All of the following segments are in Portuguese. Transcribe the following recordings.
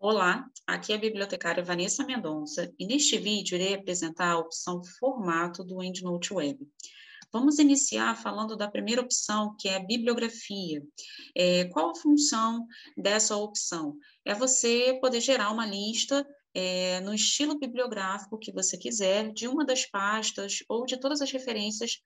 Olá, aqui é a bibliotecária Vanessa Mendonça e neste vídeo irei apresentar a opção Formato do EndNote Web. Vamos iniciar falando da primeira opção, que é a bibliografia. Qual a função dessa opção? É você poder gerar uma lista no estilo bibliográfico que você quiser, de uma das pastas ou de todas as referências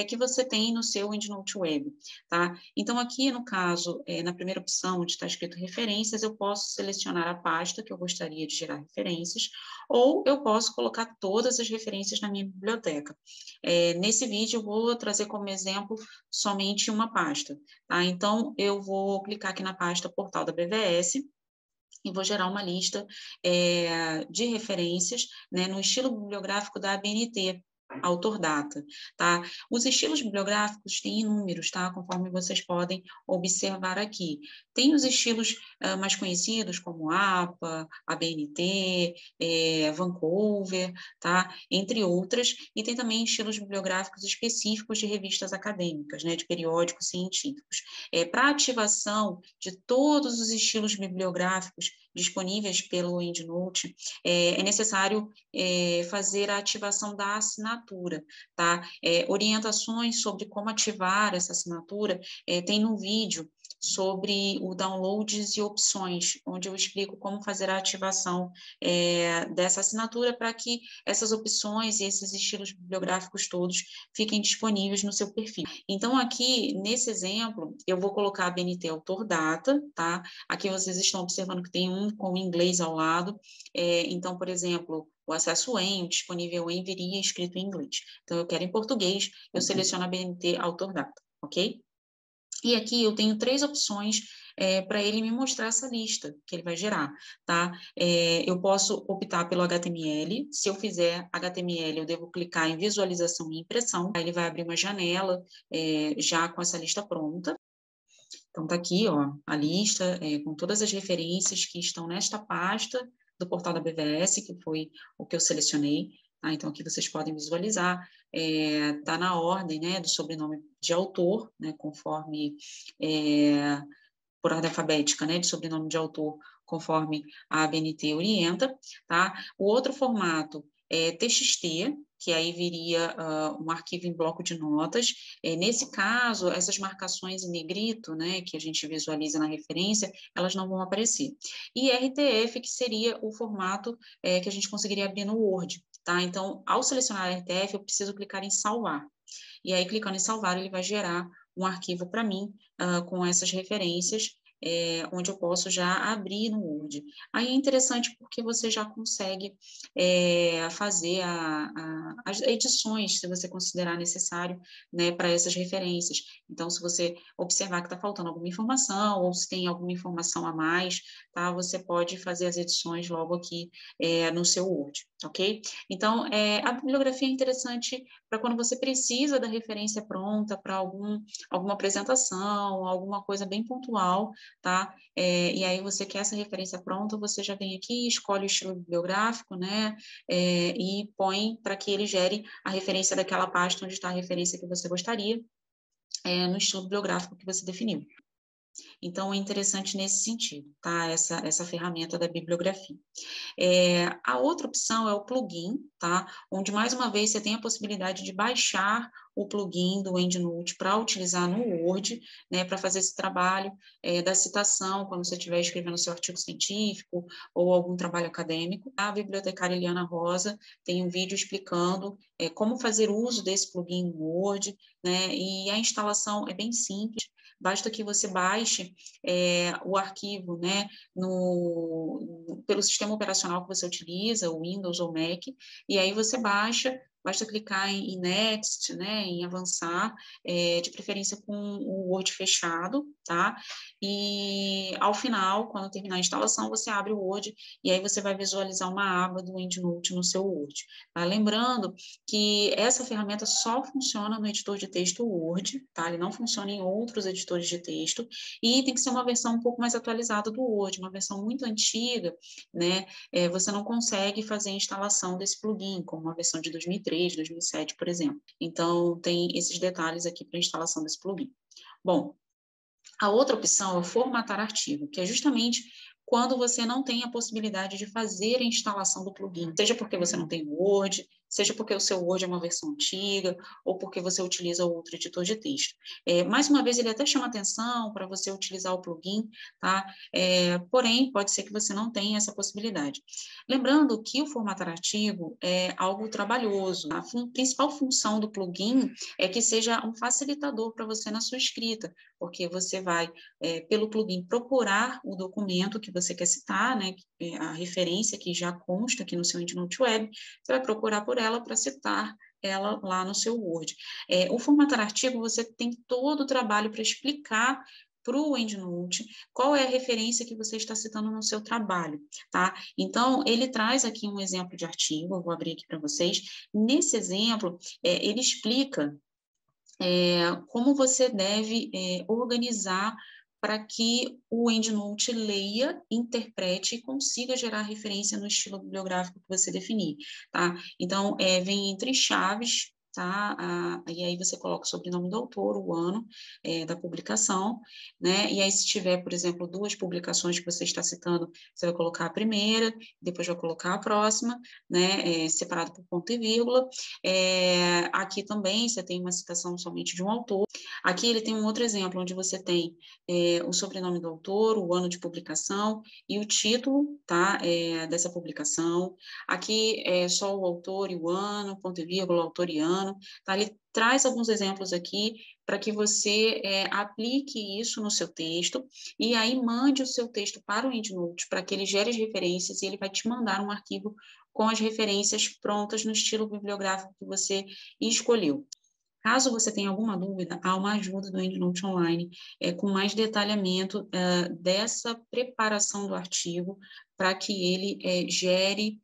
que você tem no seu EndNote Web, tá? Então, aqui no caso, na primeira opção, onde está escrito referências, eu posso selecionar a pasta que eu gostaria de gerar referências, ou eu posso colocar todas as referências na minha biblioteca. Nesse vídeo, eu vou trazer como exemplo somente uma pasta, tá? Então, eu vou clicar aqui na pasta Portal da BVS, e vou gerar uma lista de referências, né, no estilo bibliográfico da ABNT, autor data, tá? Os estilos bibliográficos têm inúmeros, tá? Conforme vocês podem observar aqui. Tem os estilos mais conhecidos, como APA, ABNT, Vancouver, tá? Entre outras, e tem também estilos bibliográficos específicos de revistas acadêmicas, né? De periódicos científicos. Para ativação de todos os estilos bibliográficos disponíveis pelo EndNote, é necessário fazer a ativação da assinatura, tá? Orientações sobre como ativar essa assinatura tem no vídeo sobre o downloads e opções, onde eu explico como fazer a ativação dessa assinatura para que essas opções e esses estilos bibliográficos todos fiquem disponíveis no seu perfil. Então, aqui, nesse exemplo, eu vou colocar a BNT autor data, tá? Aqui vocês estão observando que tem um com inglês ao lado, então, por exemplo, o acesso em, o disponível em, viria escrito em inglês. Então, eu quero em português, eu seleciono a BNT autor data, ok? E aqui eu tenho 3 opções para ele me mostrar essa lista que ele vai gerar, tá? Eu posso optar pelo HTML. Se eu fizer HTML, eu devo clicar em visualização e impressão. Aí ele vai abrir uma janela já com essa lista pronta. Então, tá aqui, ó, a lista com todas as referências que estão nesta pasta do portal da BVS, que foi o que eu selecionei. Tá? Então, aqui vocês podem visualizar, tá na ordem, né, do sobrenome de autor, né, conforme, por ordem alfabética, né, de sobrenome de autor, conforme a ABNT orienta, tá? O outro formato é TXT, que aí viria um arquivo em bloco de notas. Nesse caso, essas marcações em negrito, né, que a gente visualiza na referência, elas não vão aparecer. E RTF, que seria o formato que a gente conseguiria abrir no Word, tá? Então, ao selecionar RTF, eu preciso clicar em salvar. E aí, clicando em salvar, ele vai gerar um arquivo para mim com essas referências, onde eu posso já abrir no Word. Aí é interessante porque você já consegue fazer as edições, se você considerar necessário, né, para essas referências. Então, se você observar que está faltando alguma informação, ou se tem alguma informação a mais, tá, você pode fazer as edições logo aqui no seu Word, ok? Então, a bibliografia é interessante para quando você precisa da referência pronta para alguma apresentação, alguma coisa bem pontual, tá? E aí você quer essa referência pronta, você já vem aqui, escolhe o estilo bibliográfico, né? E põe para que ele gere a referência daquela pasta onde está a referência que você gostaria, no estilo bibliográfico que você definiu. Então, é interessante nesse sentido, tá? Essa ferramenta da bibliografia. A outra opção é o plugin, tá? Onde, mais uma vez, você tem a possibilidade de baixar o plugin do EndNote para utilizar no Word, né, para fazer esse trabalho da citação, quando você estiver escrevendo seu artigo científico ou algum trabalho acadêmico. A bibliotecária Eliana Rosa tem um vídeo explicando como fazer uso desse plugin no Word, né, e a instalação é bem simples, basta que você baixe o arquivo, né, pelo sistema operacional que você utiliza, o Windows ou Mac, e aí você basta clicar em Next, né, em avançar, de preferência com o Word fechado, tá? E ao final, quando terminar a instalação, você abre o Word e aí você vai visualizar uma aba do EndNote no seu Word. Tá? Lembrando que essa ferramenta só funciona no editor de texto Word, tá? Ele não funciona em outros editores de texto e tem que ser uma versão um pouco mais atualizada do Word, uma versão muito antiga, né? Você não consegue fazer a instalação desse plugin, como uma versão de 2003, 2007, por exemplo. Então, tem esses detalhes aqui para a instalação desse plugin. Bom, a outra opção é o formatar artigo, que é justamente quando você não tem a possibilidade de fazer a instalação do plugin, seja porque você não tem Word, seja porque o seu Word é uma versão antiga, ou porque você utiliza outro editor de texto. Mais uma vez, ele até chama atenção para você utilizar o plugin, tá? Porém, pode ser que você não tenha essa possibilidade. Lembrando que o formatar artigo é algo trabalhoso. A principal função do plugin é que seja um facilitador para você na sua escrita, porque você vai, pelo plugin, procurar o documento que você quer citar, né? A referência que já consta aqui no seu EndNote Web, você vai procurar por ela para citar ela lá no seu Word. O formatar artigo, você tem todo o trabalho para explicar para o EndNote qual é a referência que você está citando no seu trabalho, tá? Então, ele traz aqui um exemplo de artigo, eu vou abrir aqui para vocês. Nesse exemplo, ele explica como você deve organizar para que o EndNote leia, interprete e consiga gerar referência no estilo bibliográfico que você definir, tá? Então, vem entre chaves, tá? E aí você coloca o sobrenome do autor, o ano da publicação, né? E aí, se tiver, por exemplo, duas publicações que você está citando, você vai colocar a primeira, depois vai colocar a próxima, né? Separado por ponto e vírgula. Aqui também você tem uma citação somente de um autor. Aqui ele tem um outro exemplo, onde você tem o sobrenome do autor, o ano de publicação e o título, tá, dessa publicação. Aqui é só o autor e o ano, ponto e vírgula, autor e ano. Tá? Ele traz alguns exemplos aqui para que você aplique isso no seu texto e aí mande o seu texto para o EndNote para que ele gere as referências e ele vai te mandar um arquivo com as referências prontas no estilo bibliográfico que você escolheu. Caso você tenha alguma dúvida, há uma ajuda do EndNote Online com mais detalhamento dessa preparação do artigo para que ele gere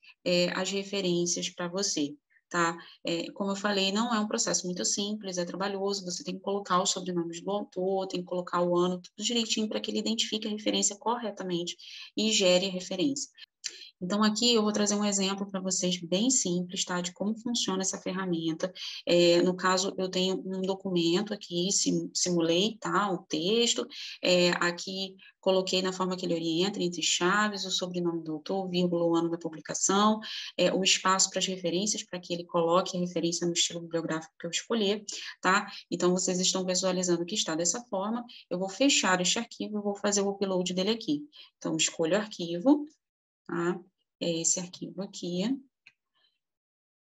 as referências para você, tá? Como eu falei, não é um processo muito simples, é trabalhoso, você tem que colocar os sobrenomes do autor, tem que colocar o ano, tudo direitinho para que ele identifique a referência corretamente e gere a referência. Então, aqui eu vou trazer um exemplo para vocês bem simples, tá? De como funciona essa ferramenta. No caso, eu tenho um documento aqui, simulei, tá? O texto. Aqui coloquei na forma que ele orienta, entre chaves, o sobrenome do autor, vírgula, o ano da publicação, o espaço para as referências, para que ele coloque a referência no estilo bibliográfico que eu escolher, tá? Então, vocês estão visualizando que está dessa forma. Eu vou fechar este arquivo e vou fazer o upload dele aqui. Então, escolho o arquivo, tá? É esse arquivo aqui.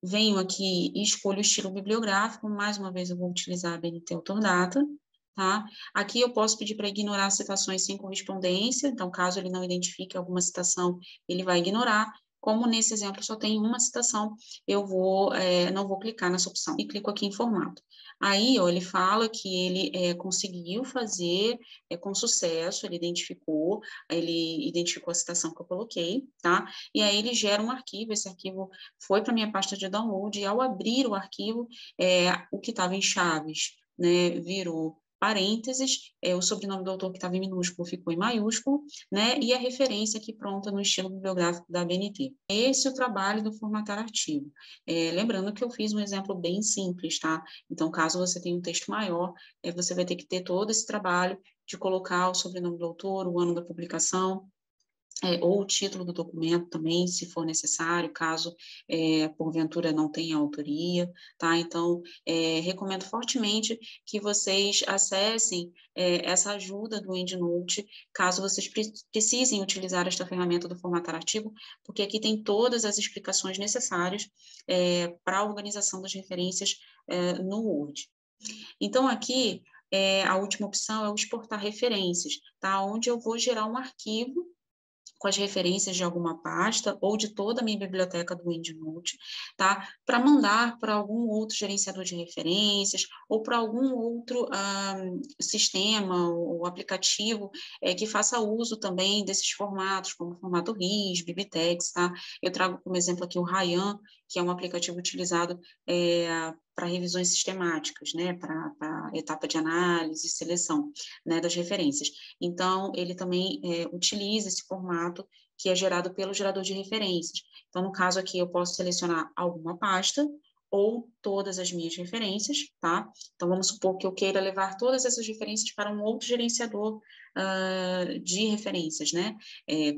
Venho aqui e escolho o estilo bibliográfico. Mais uma vez, eu vou utilizar a BNT Autodata, tá? Aqui eu posso pedir para ignorar citações sem correspondência. Então, caso ele não identifique alguma citação, ele vai ignorar. Como nesse exemplo só tem uma citação, eu não vou clicar nessa opção e clico aqui em formato. Aí, ó, ele fala que ele conseguiu fazer com sucesso, ele identificou a citação que eu coloquei, tá? E aí ele gera um arquivo, esse arquivo foi para minha pasta de download, e ao abrir o arquivo, o que estava em chaves, né, virou parênteses, o sobrenome do autor que estava em minúsculo ficou em maiúsculo, né, e a referência aqui pronta no estilo bibliográfico da ABNT. Esse é o trabalho do formatar artigo. Lembrando que eu fiz um exemplo bem simples, tá? Então, caso você tenha um texto maior, você vai ter que ter todo esse trabalho de colocar o sobrenome do autor, o ano da publicação, ou o título do documento também, se for necessário, caso porventura não tenha autoria, tá? Então, recomendo fortemente que vocês acessem essa ajuda do EndNote, caso vocês precisem utilizar esta ferramenta do formatar artigo, porque aqui tem todas as explicações necessárias para a organização das referências no Word. Então, aqui, a última opção é o exportar referências, tá? Onde eu vou gerar um arquivo com as referências de alguma pasta ou de toda a minha biblioteca do EndNote, tá? Para mandar para algum outro gerenciador de referências ou para algum outro sistema ou aplicativo que faça uso também desses formatos, como o formato RIS, Biblitex, tá? Eu trago como exemplo aqui o Ryan, que é um aplicativo utilizado para revisões sistemáticas, né? Para etapa de análise e seleção, né? Das referências. Então, ele também utiliza esse formato que é gerado pelo gerador de referências. Então, no caso aqui, eu posso selecionar alguma pasta ou todas as minhas referências, tá? Então, vamos supor que eu queira levar todas essas referências para um outro gerenciador de referências, né?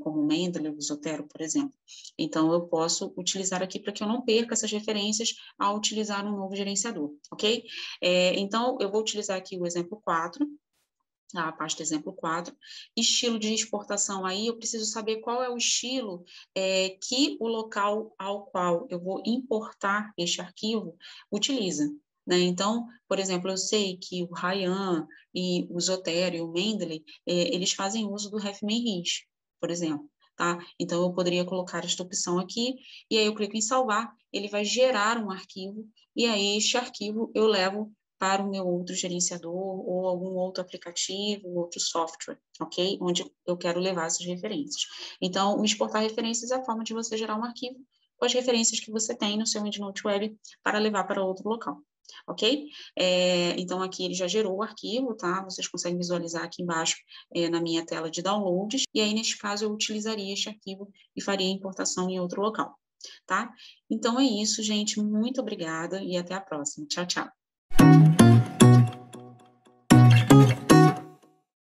Como o Mendeley, o Zotero, por exemplo. Então, eu posso utilizar aqui para que eu não perca essas referências ao utilizar um novo gerenciador, ok? Então, eu vou utilizar aqui o exemplo 4, a pasta exemplo 4, estilo de exportação aí, eu preciso saber qual é o estilo que o local ao qual eu vou importar este arquivo utiliza, né? Então, por exemplo, eu sei que o Ryan e o Zotero e o Mendeley, eles fazem uso do RefManRiz, por exemplo, tá? Então, eu poderia colocar esta opção aqui, e aí eu clico em salvar, ele vai gerar um arquivo, e aí este arquivo eu levo para o meu outro gerenciador ou algum outro aplicativo, outro software, ok? Onde eu quero levar essas referências. Então, o exportar referências é a forma de você gerar um arquivo com as referências que você tem no seu EndNote Web para levar para outro local, ok? Então, aqui ele já gerou o arquivo, tá? Vocês conseguem visualizar aqui embaixo na minha tela de downloads, e aí, neste caso, eu utilizaria este arquivo e faria a importação em outro local, tá? Então, é isso, gente. Muito obrigada e até a próxima. Tchau, tchau.